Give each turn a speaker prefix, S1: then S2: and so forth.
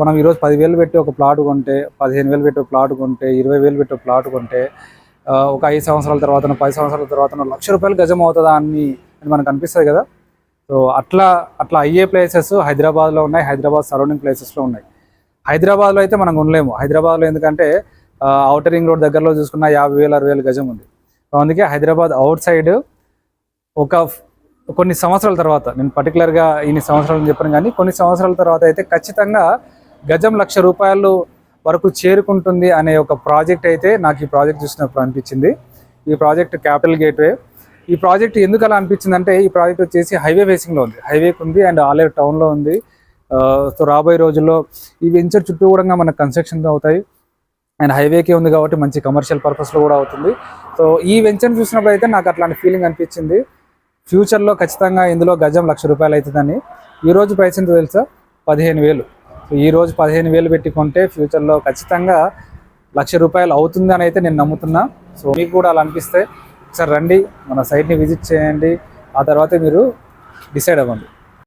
S1: మనం ఈరోజు 10,000 పెట్టి ఒక ప్లాట్ కొంటే, 15,000 పెట్టి ఒక ప్లాట్ కొంటే, 20,000 పెట్టి ఒక ప్లాట్ కొంటే ఒక 5 సంవత్సరాల తర్వాత 10 సంవత్సరాల తర్వాత ₹1,00,000 గజం అవుతుందా అని మనకు అనిపిస్తుంది కదా. సో అట్లా అయ్యే ప్లేసెస్ హైదరాబాద్లో ఉన్నాయి, హైదరాబాద్ సరౌండింగ్ ప్లేసెస్లో ఉన్నాయి. హైదరాబాద్లో అయితే మనం కొనలేము. హైదరాబాద్లో ఎందుకంటే ఔటర్ రింగ్ రోడ్ దగ్గరలో చూసుకున్న 50,000 60,000 గజం ఉంది. అందుకే హైదరాబాద్ అవుట్ సైడ్ కొన్ని సంవత్సరాల తర్వాత, నేను పర్టికులర్గా ఇన్ని సంవత్సరాలు చెప్పాను కానీ కొన్ని సంవత్సరాల తర్వాత అయితే ఖచ్చితంగా గజం ₹1,00,000 వరకు చేరుకుంటుంది అనే ఒక ప్రాజెక్ట్ అయితే నాకు ఈ ప్రాజెక్ట్ చూసినప్పుడు అనిపించింది. ఈ ప్రాజెక్ట్ క్యాపిటల్ గేట్వే. ఈ ప్రాజెక్ట్ ఎందుకు అలా అనిపించింది అంటే, ఈ ప్రాజెక్ట్ వచ్చేసి హైవే ఫేసింగ్లో ఉంది, హైవేకి ఉంది అండ్ ఆలేరు టౌన్లో ఉంది. సో రాబోయే రోజుల్లో ఈ వెంచర్ చుట్టూ కూడా మనకు కన్స్ట్రక్షన్ అవుతాయి అండ్ హైవేకే ఉంది కాబట్టి మంచి కమర్షియల్ పర్పస్లో కూడా అవుతుంది. సో ఈ వెంచర్ చూసినప్పుడు అయితే నాకు అట్లాంటి ఫీలింగ్ అనిపించింది. ఫ్యూచర్లో ఖచ్చితంగా ఇందులో గజం ₹1,00,000 అవుతుందని. ఈరోజు ప్రైస్ ఎంత తెలుసా? 15,000. సో ఈరోజు 15,000 పెట్టి కొంటే ఫ్యూచర్లో ఖచ్చితంగా ₹1,00,000 అవుతుంది అని అయితే నేను నమ్ముతున్నా. సో మీకు కూడా అలా అనిపిస్తే ఒకసారి రండి, మన సైట్ని విజిట్ చేయండి, ఆ తర్వాత మీరు డిసైడ్ అవ్వండి.